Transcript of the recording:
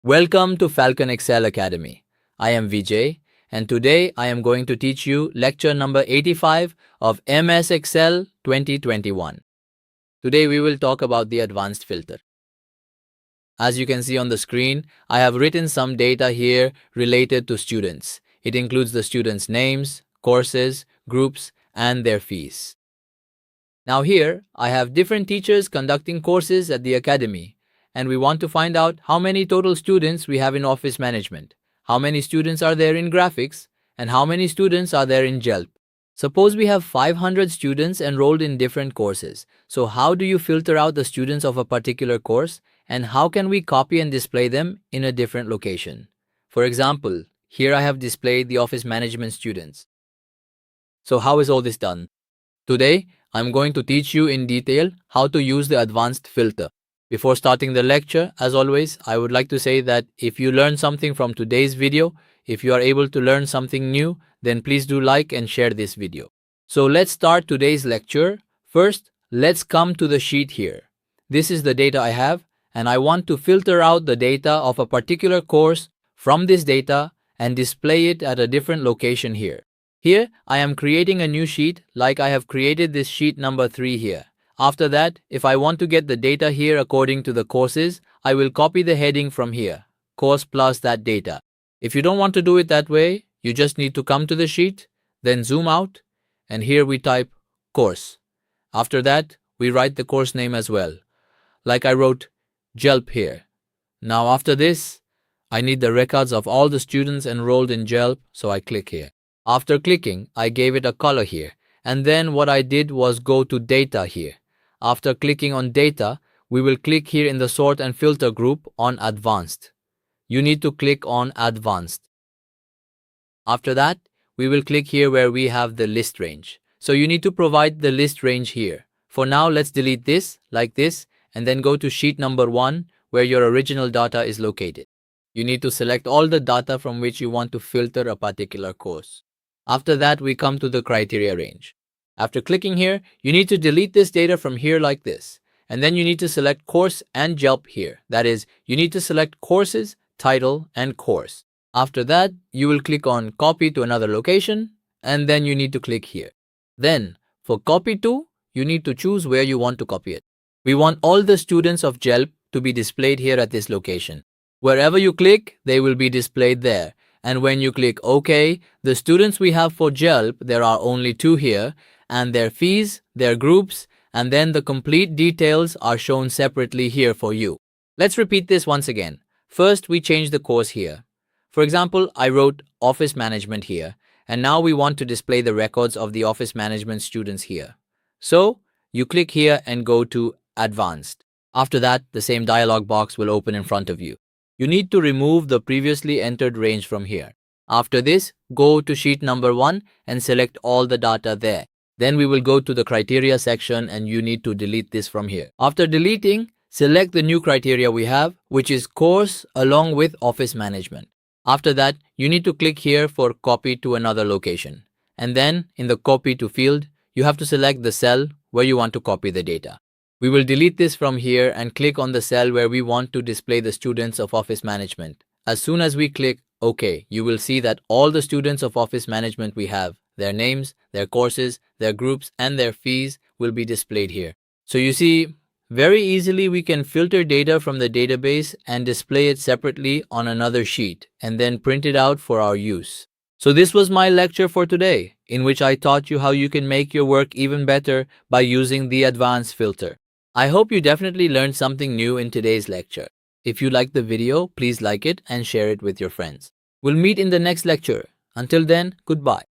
Welcome to Falcon Excel Academy. I am Vijay, and today I am going to teach you lecture number 85 of MS Excel 2021. Today we will talk about the advanced filter. As you can see on the screen, I have written some data here related to students. It includes the students' names, courses, groups, and their fees. Now here, I have different teachers conducting courses at the academy, and we want to find out how many total students we have in office management, how many students are there in graphics, and how many students are there in GELP. Suppose we have 500 students enrolled in different courses. So how do you filter out the students of a particular course, and how can we copy and display them in a different location? For example, here I have displayed the office management students. So how is all this done? Today, I'm going to teach you in detail how to use the advanced filter. Before starting the lecture, as always, I would like to say that if you learn something from today's video, if you are able to learn something new, then please do like and share this video. So let's start today's lecture. First, let's come to the sheet here. This is the data I have, and I want to filter out the data of a particular course from this data and display it at a different location here. Here, I am creating a new sheet like I have created this sheet number 3 here. After that, if I want to get the data here according to the courses, I will copy the heading from here, course plus that data. If you don't want to do it that way, you just need to come to the sheet, then zoom out, and here we type course. After that, we write the course name as well, like I wrote GELP here. Now after this, I need the records of all the students enrolled in GELP, so I click here. After clicking, I gave it a color here, and then what I did was go to data here. After clicking on data, we will click here in the sort and filter group on advanced. You need to click on advanced. After that, we will click here where we have the list range. So you need to provide the list range here. For now, let's delete this like this and then go to sheet number 1 where your original data is located. You need to select all the data from which you want to filter a particular course. After that, we come to the criteria range. After clicking here, you need to delete this data from here like this. And then you need to select course and GELP here. That is, you need to select courses, title, and course. After that, you will click on copy to another location, and then you need to click here. Then, for copy to, you need to choose where you want to copy it. We want all the students of GELP to be displayed here at this location. Wherever you click, they will be displayed there. And when you click OK, the students we have for GELP, there are only 2 here, and their fees, their groups, and then the complete details are shown separately here for you. Let's repeat this once again. First, we change the course here. For example, I wrote Office Management here, and now we want to display the records of the Office Management students here. So, you click here and go to Advanced. After that, the same dialog box will open in front of you. You need to remove the previously entered range from here. After this, go to sheet number 1 and select all the data there. Then we will go to the criteria section and you need to delete this from here. After deleting, select the new criteria we have, which is course along with office management. After that, you need to click here for copy to another location. And then in the copy to field, you have to select the cell where you want to copy the data. We will delete this from here and click on the cell where we want to display the students of office management. As soon as we click OK, you will see that all the students of office management we have, their names, their courses, their groups, and their fees will be displayed here. So you see, very easily we can filter data from the database and display it separately on another sheet and then print it out for our use. So this was my lecture for today, in which I taught you how you can make your work even better by using the advanced filter. I hope you definitely learned something new in today's lecture. If you liked the video, please like it and share it with your friends. We'll meet in the next lecture. Until then, goodbye.